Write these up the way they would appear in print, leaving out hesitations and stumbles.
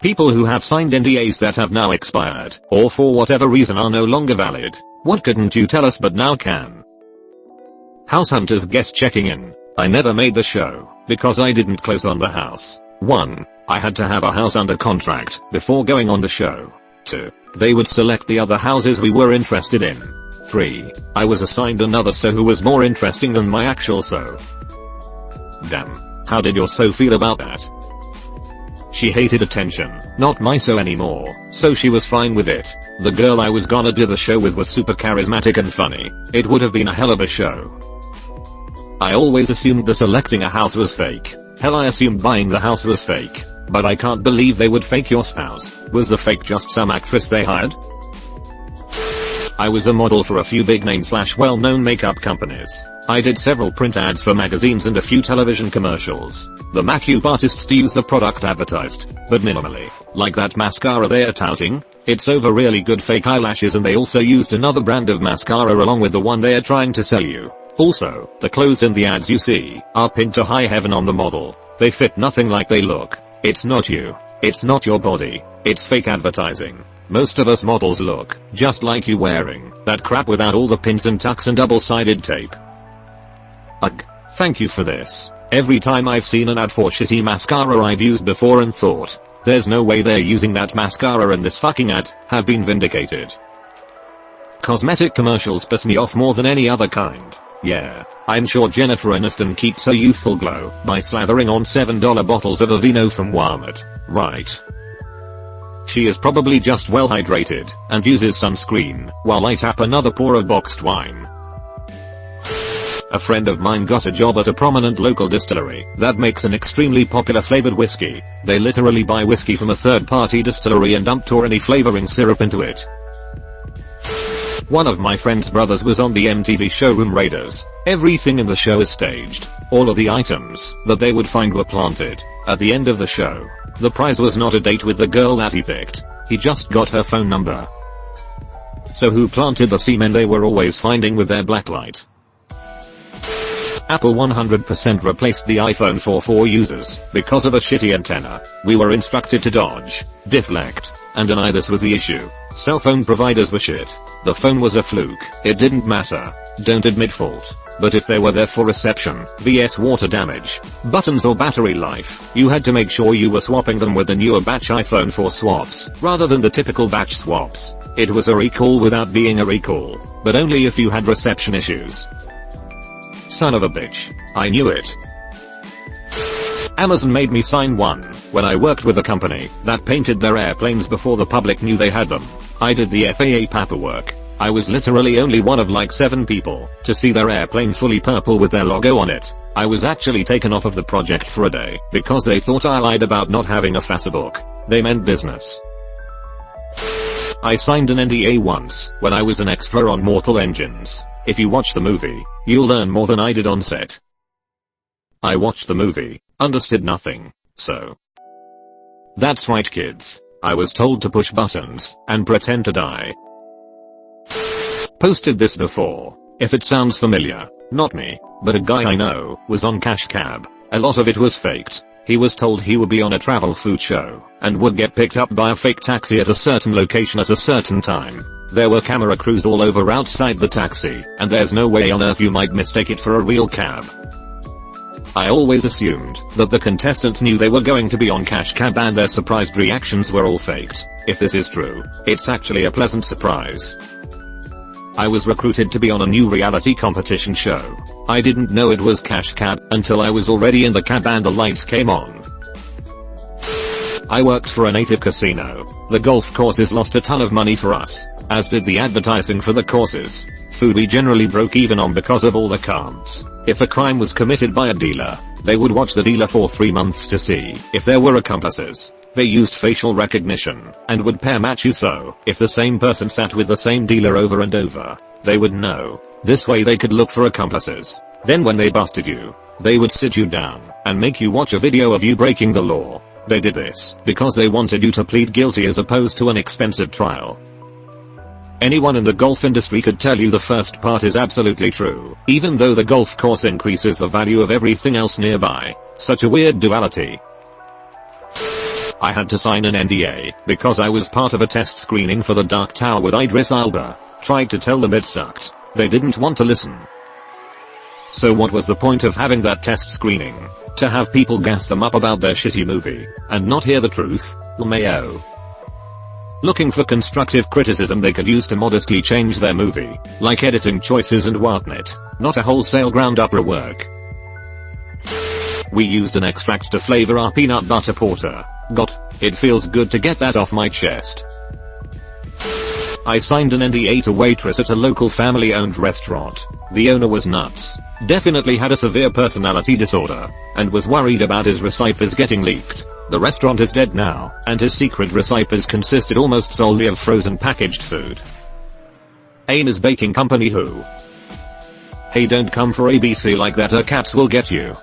People who have signed NDAs that have now expired, or for whatever reason are no longer valid. What couldn't you tell us but now can? House hunters guest checking in. I never made the show, because I didn't close on the house. 1. I had to have a house under contract before going on the show. 2. They would select the other houses we were interested in. 3. I was assigned another so who was more interesting than my actual so. Damn. How did your so feel about that? She hated attention, not my so anymore, so she was fine with it. The girl I was gonna do the show with was super charismatic and funny. It would have been a hell of a show. I always assumed that selecting a house was fake. Hell, I assumed buying the house was fake. But I can't believe they would fake your spouse. Was the fake just some actress they hired? I was a model for a few big name / well-known makeup companies. I did several print ads for magazines and a few television commercials. The makeup artists to use the product advertised, but minimally. Like that mascara they're touting, it's over really good fake eyelashes, and they also used another brand of mascara along with the one they're trying to sell you. Also, the clothes in the ads you see are pinned to high heaven on the model. They fit nothing like they look. It's not you. It's not your body. It's fake advertising. Most of us models look just like you wearing that crap without all the pins and tucks and double-sided tape. Ugh. Thank you for this. Every time I've seen an ad for shitty mascara I've used before and thought, there's no way they're using that mascara in this fucking ad, have been vindicated. Cosmetic commercials piss me off more than any other kind. Yeah, I'm sure Jennifer Aniston keeps her youthful glow by slathering on $7 bottles of Aveeno from Walmart, right? She is probably just well hydrated and uses sunscreen while I tap another pour of boxed wine. A friend of mine got a job at a prominent local distillery that makes an extremely popular flavored whiskey. They literally buy whiskey from a third-party distillery and dump Torani flavoring syrup into it. One of my friend's brothers was on the MTV showroom Raiders. Everything in the show is staged. All of the items that they would find were planted. At the end of the show, the prize was not a date with the girl that he picked. He just got her phone number. So who planted the semen they were always finding with their blacklight? Apple 100% replaced the iPhone for users because of a shitty antenna. We were instructed to dodge, deflect, and deny this was the issue. Cell phone providers were shit. The phone was a fluke. It didn't matter. Don't admit fault. But if they were there for reception, vs water damage, buttons or battery life, you had to make sure you were swapping them with the newer batch iPhone 4 swaps, rather than the typical batch swaps. It was a recall without being a recall, but only if you had reception issues. Son of a bitch. I knew it. Amazon made me sign one when I worked with a company that painted their airplanes before the public knew they had them. I did the FAA paperwork. I was literally only one of like 7 people to see their airplane fully purple with their logo on it. I was actually taken off of the project for a day because they thought I lied about not having a FASA book. They meant business. I signed an NDA once when I was an extra on Mortal Engines. If you watch the movie, you'll learn more than I did on set. I watched the movie, understood nothing, so. That's right kids, I was told to push buttons and pretend to die. Posted this before. If it sounds familiar, not me, but a guy I know was on Cash Cab. A lot of it was faked. He was told he would be on a travel food show and would get picked up by a fake taxi at a certain location at a certain time. There were camera crews all over outside the taxi, and there's no way on earth you might mistake it for a real cab. I always assumed that the contestants knew they were going to be on Cash Cab and their surprised reactions were all faked. If this is true, it's actually a pleasant surprise. I was recruited to be on a new reality competition show. I didn't know it was Cash Cab until I was already in the cab and the lights came on. I worked for a native casino. The golf courses lost a ton of money for us, as did the advertising for the courses. Food we generally broke even on because of all the carbs. If a crime was committed by a dealer, they would watch the dealer for 3 months to see if there were accomplices. They used facial recognition and would pair match you, so if the same person sat with the same dealer over and over, they would know. This way they could look for accomplices. Then when they busted you, they would sit you down and make you watch a video of you breaking the law. They did this because they wanted you to plead guilty as opposed to an expensive trial. Anyone in the golf industry could tell you the first part is absolutely true, even though the golf course increases the value of everything else nearby. Such a weird duality. I had to sign an NDA because I was part of a test screening for The Dark Tower with Idris Elba. Tried to tell them it sucked. They didn't want to listen. So what was the point of having that test screening? To have people gas them up about their shitty movie and not hear the truth? LMAO. Looking for constructive criticism they could use to modestly change their movie, like editing choices and whatnot, not a wholesale ground up rework. We used an extract to flavor our peanut butter porter. It feels good to get that off my chest. I signed an NDA to waitress at a local family-owned restaurant. The owner was nuts, definitely had a severe personality disorder, and was worried about his recipes getting leaked. The restaurant is dead now, and his secret recipes consisted almost solely of frozen packaged food. Amy's Baking Company who? Hey, don't come for ABC like that or cats will get you.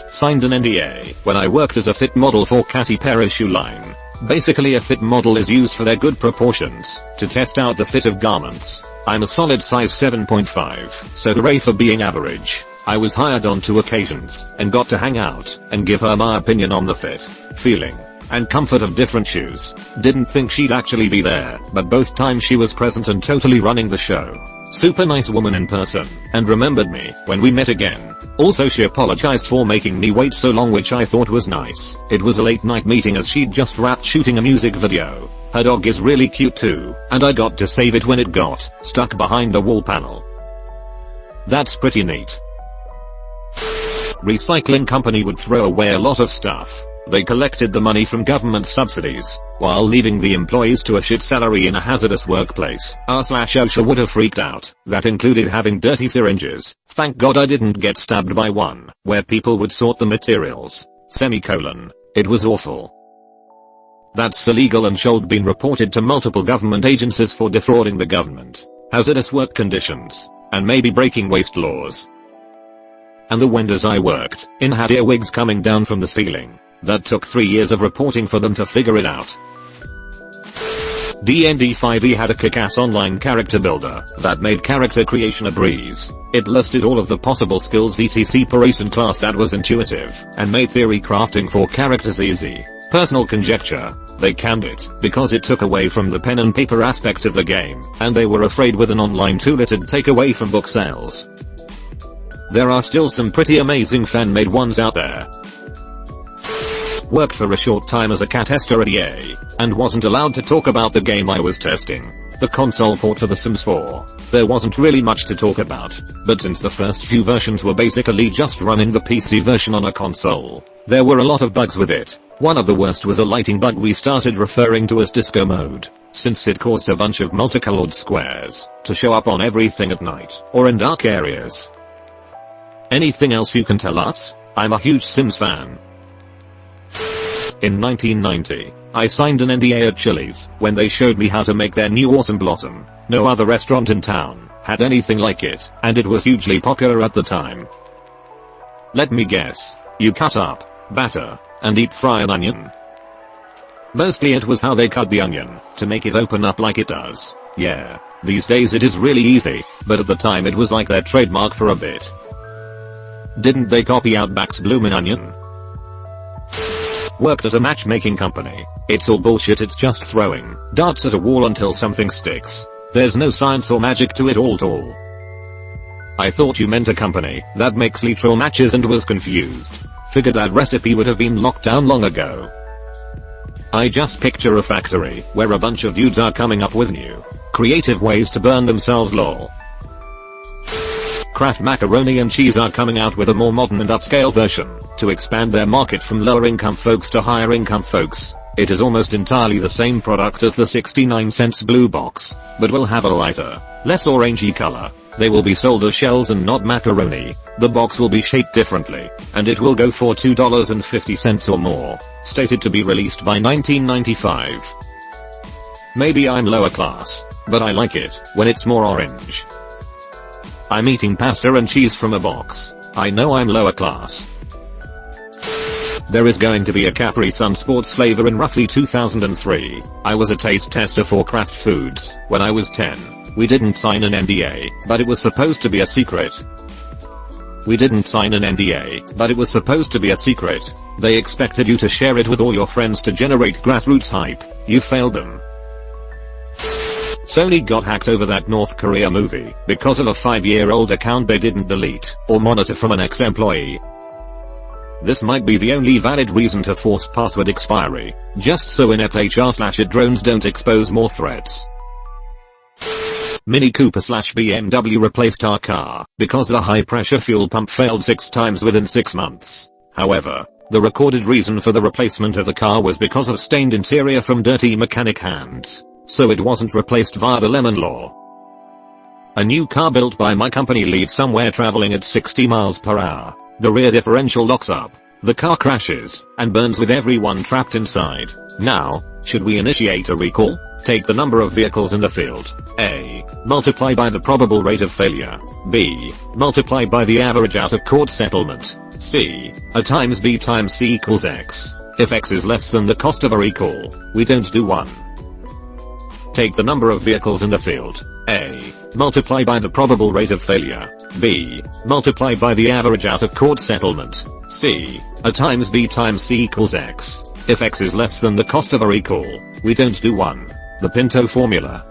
Signed an NDA when I worked as a fit model for Katy Perry's shoe line. Basically a fit model is used for their good proportions, to test out the fit of garments. I'm a solid size 7.5, so hooray for being average. I was hired on 2 occasions, and got to hang out, and give her my opinion on the fit, feeling, and comfort of different shoes. Didn't think she'd actually be there, but both times she was present and totally running the show. Super nice woman in person, and remembered me when we met again. Also she apologized for making me wait so long, which I thought was nice. It was a late night meeting as she'd just wrapped shooting a music video. Her dog is really cute too, and I got to save it when it got stuck behind a wall panel. That's pretty neat. Recycling company would throw away a lot of stuff. They collected the money from government subsidies, while leaving the employees to a shit salary in a hazardous workplace. R/OSHA would have freaked out. That included having dirty syringes. Thank God I didn't get stabbed by one, where people would sort the materials. It was awful. That's illegal and should been reported to multiple government agencies for defrauding the government, hazardous work conditions, and maybe breaking waste laws. And the vendors I worked in had earwigs coming down from the ceiling. That took 3 years of reporting for them to figure it out. D&D 5e had a kick-ass online character builder that made character creation a breeze. It listed all of the possible skills etc per race and class that was intuitive, and made theory crafting for characters easy. Personal conjecture, they canned it because it took away from the pen and paper aspect of the game, and they were afraid with an online tool it'd take away from book sales. There are still some pretty amazing fan-made ones out there. Worked for a short time as a cat tester at EA, and wasn't allowed to talk about the game I was testing, the console port for The Sims 4. There wasn't really much to talk about, but since the first few versions were basically just running the PC version on a console, there were a lot of bugs with it. One of the worst was a lighting bug we started referring to as disco mode, since it caused a bunch of multicolored squares to show up on everything at night, or in dark areas. Anything else you can tell us? I'm a huge Sims fan. In 1990, I signed an NDA at Chili's when they showed me how to make their new Awesome Blossom. No other restaurant in town had anything like it, and it was hugely popular at the time. Let me guess. You cut up, batter, and deep fry an onion. Mostly it was how they cut the onion to make it open up like it does. Yeah, these days it is really easy, but at the time it was like their trademark for a bit. Didn't they copy Outback's bloomin' onion? Worked at a matchmaking company. It's all bullshit, it's just throwing darts at a wall until something sticks. There's no science or magic to it all. I thought you meant a company that makes literal matches and was confused. Figured that recipe would have been locked down long ago. I just picture a factory where a bunch of dudes are coming up with new, creative ways to burn themselves lol. Kraft Macaroni and Cheese are coming out with a more modern and upscale version to expand their market from lower income folks to higher income folks. It is almost entirely the same product as the 69-cent blue box, but will have a lighter, less orangey color. They will be sold as shells and not macaroni. The box will be shaped differently, and it will go for $2.50 or more, stated to be released by 1995. Maybe I'm lower class, but I like it when it's more orange. I'm eating pasta and cheese from a box. I know I'm lower class. There is going to be a Capri Sun sports flavor in roughly 2003. I was a taste tester for Kraft Foods when I was 10. We didn't sign an NDA, but it was supposed to be a secret. We didn't sign an NDA, but it was supposed to be a secret. They expected you to share it with all your friends to generate grassroots hype. You failed them. Sony got hacked over that North Korea movie because of a 5-year-old account they didn't delete or monitor from an ex-employee. This might be the only valid reason to force password expiry, just so inept HR/it drones don't expose more threats. Mini Cooper/BMW replaced our car because the high pressure fuel pump failed 6 times within 6 months. However, the recorded reason for the replacement of the car was because of stained interior from dirty mechanic hands. So it wasn't replaced via the lemon law. A new car built by my company leaves somewhere traveling at 60 miles per hour. The rear differential locks up. The car crashes and burns with everyone trapped inside. Now, should we initiate a recall? Take the number of vehicles in the field. A. Multiply by the probable rate of failure. B. Multiply by the average out of court settlement. C. A times B times C equals X. If X is less than the cost of a recall, we don't do one. Take the number of vehicles in the field. A. Multiply by the probable rate of failure. B. Multiply by the average out of court settlement. C. A times B times C equals X. If X is less than the cost of a recall, we don't do one. The Pinto formula.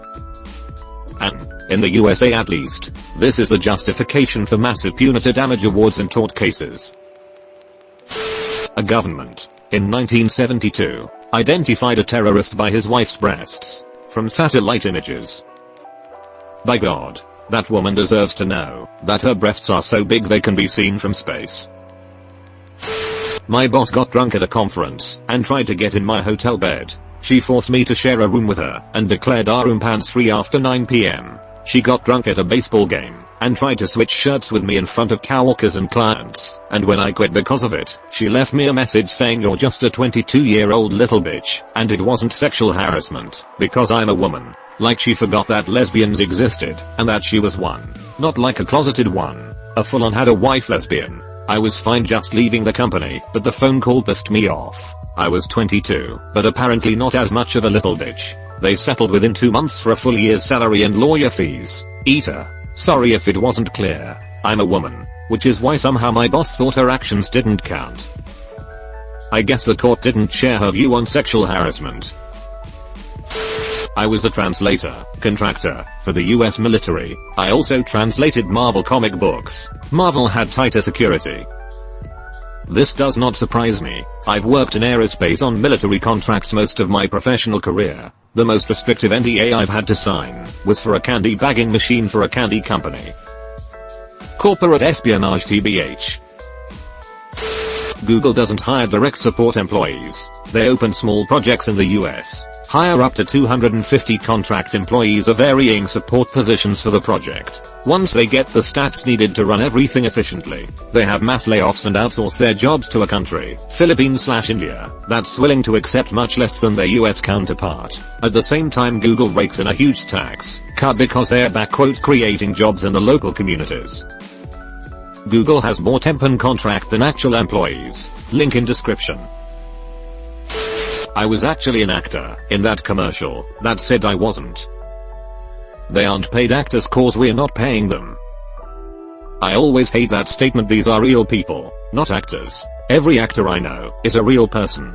And, in the USA at least, this is the justification for massive punitive damage awards in tort cases. A government, in 1972, identified a terrorist by his wife's breasts. From satellite images. By God, that woman deserves to know that her breasts are so big they can be seen from space. My boss got drunk at a conference and tried to get in my hotel bed. She forced me to share a room with her and declared our room pants free after 9 p.m. She got drunk at a baseball game and tried to switch shirts with me in front of coworkers and clients, and when I quit because of it, she left me a message saying you're just a 22-year-old little bitch, and it wasn't sexual harassment, because I'm a woman. Like she forgot that lesbians existed, and that she was one. Not like a closeted one. A full-on had a wife lesbian. I was fine just leaving the company, but the phone call pissed me off. I was 22, but apparently not as much of a little bitch. They settled within 2 months for a full year's salary and lawyer fees. Eater. Sorry if it wasn't clear. I'm a woman. Which is why somehow my boss thought her actions didn't count. I guess the court didn't share her view on sexual harassment. I was a translator, contractor, for the US military. I also translated Marvel comic books. Marvel had tighter security. This does not surprise me. I've worked in aerospace on military contracts most of my professional career. The most restrictive NDA I've had to sign was for a candy bagging machine for a candy company. Corporate espionage TBH. Google doesn't hire direct support employees. They open small projects in the US. Hire up to 250 contract employees of varying support positions for the project. Once they get the stats needed to run everything efficiently, they have mass layoffs and outsource their jobs to a country, Philippines/India, that's willing to accept much less than their US counterpart. At the same time, Google rakes in a huge tax cut because they're "creating jobs in the local communities." Google has more temp and contract than actual employees. Link in description. I was actually an actor in that commercial that said I wasn't. They aren't paid actors cause we're not paying them. I always hate that statement. These are real people, not actors. Every actor I know is a real person.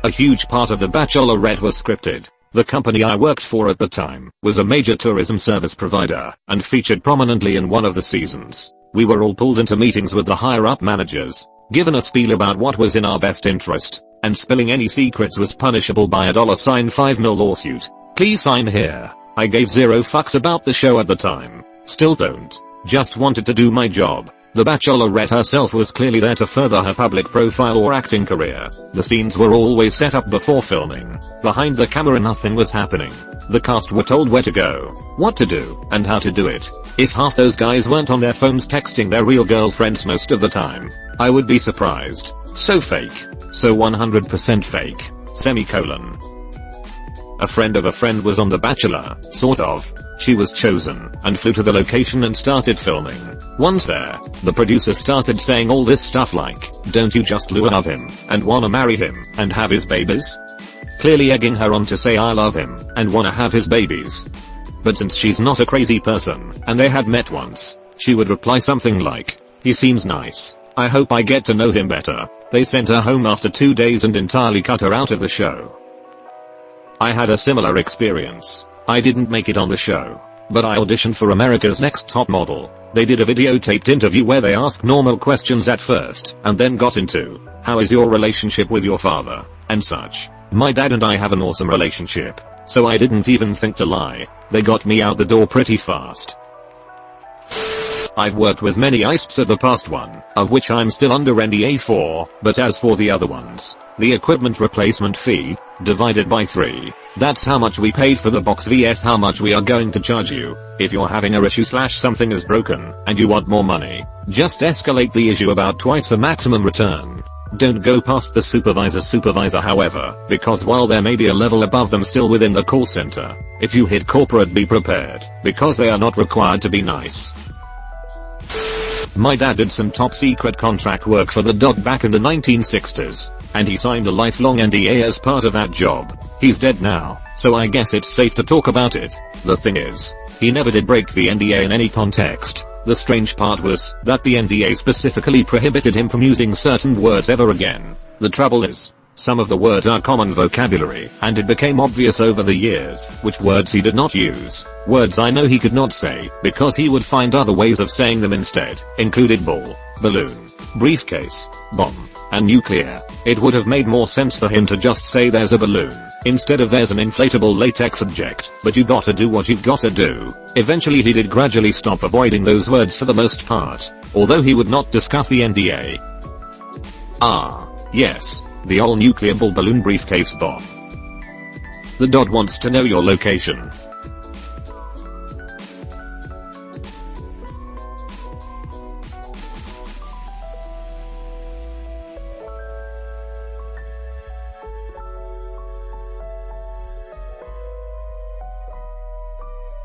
A huge part of The Bachelorette was scripted. The company I worked for at the time was a major tourism service provider and featured prominently in one of the seasons. We were all pulled into meetings with the higher up managers, given a spiel about what was in our best interest, and spilling any secrets was punishable by a $5 million lawsuit. Please sign here. I gave zero fucks about the show at the time. Still don't. Just wanted to do my job. The Bachelorette herself was clearly there to further her public profile or acting career. The scenes were always set up before filming. Behind the camera nothing was happening. The cast were told where to go, what to do, and how to do it. If half those guys weren't on their phones texting their real girlfriends most of the time, I would be surprised. So fake. So 100% fake. Semicolon. A friend of a friend was on The Bachelor, sort of. She was chosen, and flew to the location and started filming. Once there, the producer started saying all this stuff like, "Don't you just love him, and wanna marry him, and have his babies?" Clearly egging her on to say I love him, and wanna have his babies. But since she's not a crazy person, and they had met once, She would reply something like, "He seems nice. I hope I get to know him better." They sent her home after 2 days and entirely cut her out of the show. I had a similar experience. I didn't make it on the show, but I auditioned for America's Next Top Model. They did a videotaped interview where they asked normal questions at first and then got into, "How is your relationship with your father?" and such. My dad and I have an awesome relationship, so I didn't even think to lie. They got me out the door pretty fast. I've worked with many ISPs at the past one, of which I'm still under NDA for, but as for the other ones, the equipment replacement fee, divided by 3, that's how much we paid for the box vs how much we are going to charge you. If you're having a issue / something is broken, and you want more money, just escalate the issue about twice for maximum return. Don't go past the supervisor however, because while there may be a level above them still within the call center, if you hit corporate be prepared, because they are not required to be nice. My dad did some top secret contract work for the DOD back in the 1960s, and he signed a lifelong NDA as part of that job. He's dead now, so I guess it's safe to talk about it. The thing is, he never did break the NDA in any context. The strange part was that the NDA specifically prohibited him from using certain words ever again. The trouble is, some of the words are common vocabulary, and it became obvious over the years which words he did not use. Words I know he could not say, because he would find other ways of saying them instead, included ball, balloon, briefcase, bomb, and nuclear. It would have made more sense for him to just say there's a balloon, instead of there's an inflatable latex object, but you gotta do what you gotta do. Eventually he did gradually stop avoiding those words for the most part, although he would not discuss the NDA. Ah, yes. The all nuclear ball balloon briefcase bomb. The DOD wants to know your location.